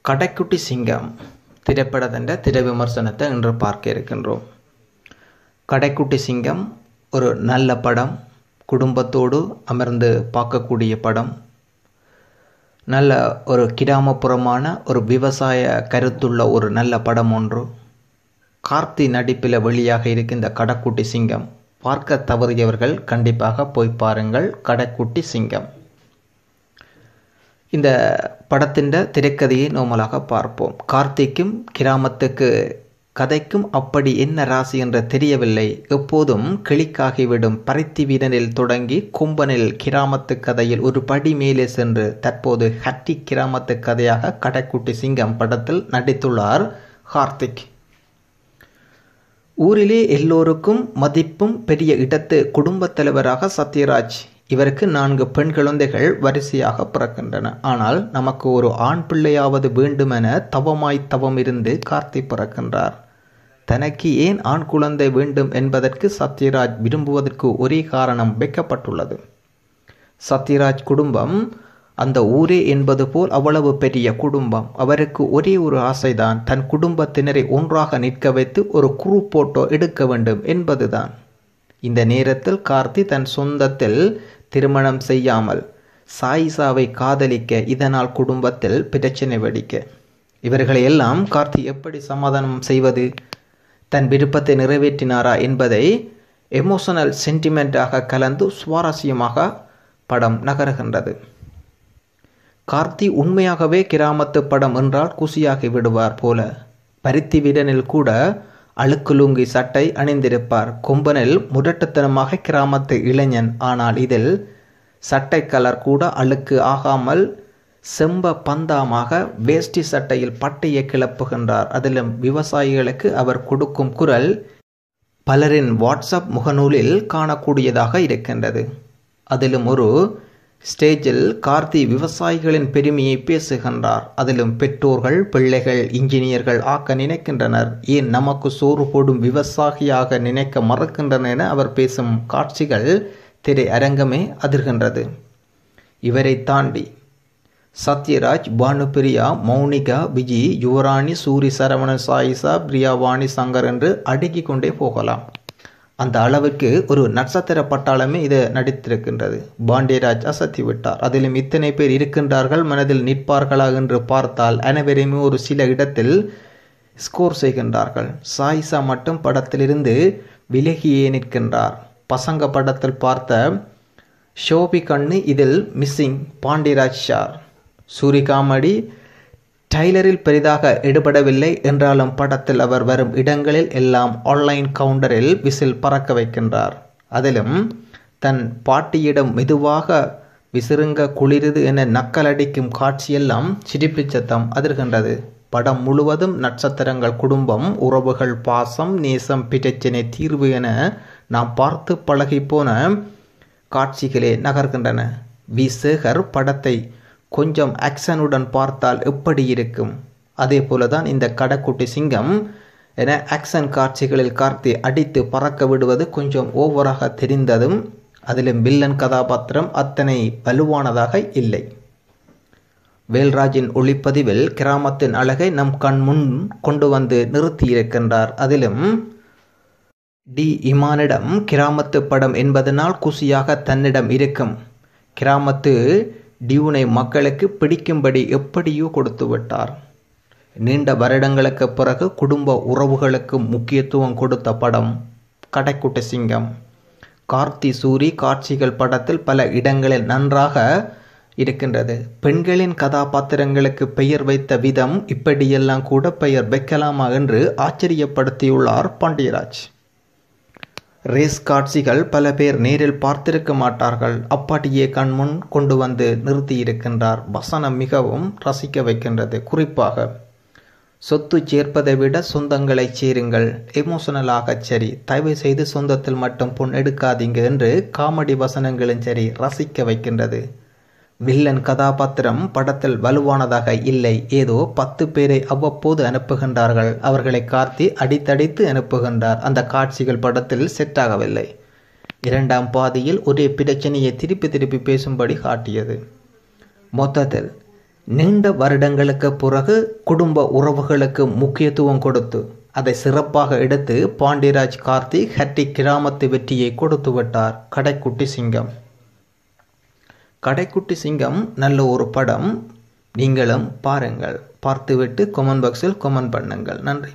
கடைக்குட்டி சிங்கம் திரைப்படத்தின் திரை விமர்சனத்தை இன்று பார்க்க இருக்கின்றோம். கடைக்குட்டி சிங்கம் ஒரு நல்ல படம், குடும்பத்தோடு அமர்ந்து பார்க்கக்கூடிய படம். நல்ல ஒரு கிராமப்புறமான ஒரு விவசாய கருத்துள்ள ஒரு நல்ல படம் ஒன்று. கார்த்தி நடிப்பில் வெளியாக இருக்கின்ற கடைக்குட்டி சிங்கம் பார்க்க தவறியவர்கள் கண்டிப்பாக போய் பாருங்கள். கடைக்குட்டி சிங்கம். இந்த படத்தின் திரைக்கதையை நோமலாக பார்ப்போம். கார்த்திக்கும் கிராமத்துக்கு கதைக்கும் அப்படி என்ன ராசி என்று தெரியவில்லை. எப்போதும் கிளிக்காகிவிடும் பருத்தி வீரனில் தொடங்கி கொம்பனில் கிராமத்து கதையில் ஒரு படி மேலே சென்று தற்போது ஹட்டி கிராமத்து கதையாக கடைக்குட்டி சிங்கம் படத்தில் நடித்துள்ளார் கார்த்திக். ஊரிலே எல்லோருக்கும் மதிப்பும் பெரிய இடத்து குடும்பத் தலைவராக சத்யராஜ். இவருக்கு 4 பெண் குழந்தைகள் வரிசையாக பிறக்கின்றன. ஆனால் நமக்கு ஒரு ஆண் பிள்ளையாவது வேண்டுமென தவம் இருந்து கார்த்தி பிறக்கின்றார். தனக்கு ஏன் ஆண் குழந்தை வேண்டும் என்பதற்கு சத்யராஜ் விரும்புவதற்கு ஒரே காரணம் வைக்கப்பட்டுள்ளது. சத்யராஜ் குடும்பம் அந்த ஊரே என்பது போல் அவ்வளவு பெரிய குடும்பம். அவருக்கு ஒரே ஒரு ஆசைதான், தன் குடும்பத்தினரை ஒன்றாக நிற்க வைத்து ஒரு குரூப் போட்டோ எடுக்க வேண்டும் என்பதுதான். இந்த நேரத்தில் கார்த்தி தன் சொந்தத்தில் திருமணம் செய்யாமல் சாயிசாவை காதலிக்க, இதனால் குடும்பத்தில் பிரச்சனை வெடிக்க, இவர்களை எல்லாம் கார்த்தி எப்படி சமாதானம் செய்வது? தன் விருப்பத்தை நிறைவேற்றினாரா என்பதை எமோஷனல் சென்டிமெண்டாக கலந்து சுவாரஸ்யமாக படம் நகர்கின்றது. கார்த்தி உண்மையாகவே கிராமத்து படம் என்றால் குசியாகி விடுவார் போல. பருத்தி வீரனில் கூட அழுக்கு லுங்கி சட்டை அணிந்திருப்பார். கொம்பனில் முரட்டுத்தனமாக கிராமத்து இளைஞன். ஆனால் இதில் சட்டை கலர் கூட அழுக்கு ஆகாமல் செம்ப பந்தாமாக வேஷ்டி சட்டையில் பட்டையை கிளப்புகின்றார். அதிலும் விவசாயிகளுக்கு அவர் கொடுக்கும் குரல் பலரின் வாட்ஸ்அப் முகநூலில் காணக்கூடியதாக இருக்கின்றது. அதிலும் ஒரு ஸ்டேஜில் கார்த்தி விவசாயிகளின் பெருமையை பேசுகின்றார். அதிலும் பெற்றோர்கள் பிள்ளைகள் இன்ஜினியர்கள் ஆக்க நினைக்கின்றனர், ஏன் நமக்கு சோறு போடும் விவசாயியாக நினைக்க மறக்கின்றன என அவர் பேசும் காட்சிகள் திரை அரங்கமே அதிர்கின்றது. இவரை தாண்டி சத்யராஜ், பானுபிரியா, மௌனிகா, விஜி, யுவராணி, சூரி, சரவணன், சாயிசா, பிரியாவாணி, சங்கர் என்று அடுக்கிக் கொண்டே போகலாம். அந்த அளவுக்கு ஒரு நட்சத்திர பட்டாளமே இது நடித்திருக்கின்றது. பாண்டியராஜ் அசத்தி விட்டார். அதிலும் இத்தனை பேர் இருக்கின்றார்கள், மனதில் நிற்பார்களா என்று பார்த்தால் அனைவரையுமே ஒரு சில இடத்தில் ஸ்கோர் செய்கின்றார்கள். சாயிசா மட்டும் படத்திலிருந்து விலகியே நிற்கின்றார். பசங்க படத்தில் பார்த்த ஷோபி கண்ணு இதில் மிஸ்ஸிங். பாண்டியராஜ் ஷார். சூரி காமெடி டைலரில் பெரிதாக எடுபடவில்லை என்றாலும் படத்தில் அவர் வரும் இடங்களில் எல்லாம் ஆன்லைன் கவுண்டரில் விசில் பறக்க வைக்கின்றார். அதிலும் தன் பாட்டியிடம் மெதுவாக விசிறுங்க குளிருது என நக்கலடிக்கும் காட்சியெல்லாம் சிரிப்பு சத்தம் அதிர்கின்றது. படம் முழுவதும் நட்சத்திரங்கள், குடும்பம், உறவுகள், பாசம், நேசம், பிரச்சனை, தீர்வு என நாம் பார்த்து பழகிப்போன காட்சிகளே நகர்கின்றன. வி. சேகர் படத்தை கொஞ்சம் ஆக்ஷனுடன் பார்த்தால் எப்படி இருக்கும்? அதே போலதான் இந்த கடைக்குட்டி சிங்கம் என ஆக்ஷன் காட்சிகளில் கார்த்தி அடித்து பறக்க விடுவது கொஞ்சம் ஓவராக தெரிந்ததும், அதிலும் வில்லன் கதாபாத்திரம் அத்தனை வலுவானதாக இல்லை. வேல்ராஜின் ஒளிப்பதிவில் கிராமத்தின் அழகை நம் கண் முன் கொண்டு வந்து நிறுத்தியிருக்கின்றார். அதிலும் டி. இமானிடம் கிராமத்து படம் என்பதனால் குசியாக தன்னிடம் இருக்கும். கிராமத்து டியூனை மக்களுக்கு பிடிக்கும்படி எப்படியோ கொடுத்து விட்டார். நீண்ட வருடங்களுக்கு பிறகு குடும்ப உறவுகளுக்கு முக்கியத்துவம் கொடுத்த படம் கடைக்குட்டி சிங்கம். கார்த்தி, சூரி காட்சிகள் படத்தில் பல இடங்களில் நன்றாக இருக்கின்றது. பெண்களின் கதாபாத்திரங்களுக்கு பெயர் வைத்த விதம் இப்படியெல்லாம் கூட பெயர் வைக்கலாமா என்று ஆச்சரியப்படுத்தியுள்ளார் பாண்டியராஜ். ரேஸ் காட்சிகள் பல பேர் நேரில் பார்த்திருக்க மாட்டார்கள், அப்படியே கண்முன் கொண்டு வந்து நிறுத்தியிருக்கின்றார். வசனம் மிகவும் ரசிக்க வைக்கின்றது. குறிப்பாக சொத்து சேர்ப்பதை விட சொந்தங்களை சேருங்கள், எமோஷனலாக சரி, தயவு செய்து சொந்தத்தில் மட்டும் பொன் எடுக்காதீங்க என்று காமெடி வசனங்களும் சரி ரசிக்க வைக்கின்றது. வில்லன் கதாபாத்திரம் படத்தில் வலுவானதாக இல்லை. ஏதோ 10 பேரை அவ்வப்போது அனுப்புகின்றார்கள். அவர்களை கார்த்தி அடித்தடித்து அனுப்புகின்றார். அந்த காட்சிகள் படத்தில் செட் ஆகவில்லை. இரண்டாம் பாதியில் ஒரே பிரச்சனையை திருப்பி திருப்பி பேசும்படி காட்டியது. மொத்தத்தில் நீண்ட வருடங்களுக்கு பிறகு குடும்ப உறவுகளுக்கு முக்கியத்துவம் கொடுத்து அதை சிறப்பாக எடுத்து பாண்டியராஜ் கார்த்திக் ஹேட்ரிக் கிராமத்து வெற்றியை கொடுத்து விட்டார் கடைக்குட்டி சிங்கம். கடைக்குட்டி சிங்கம் நல்ல ஒரு படம். நீங்களும் பாருங்கள். பார்த்துவிட்டு கமெண்ட் பாக்ஸில் கமெண்ட் பண்ணுங்கள். நன்றி.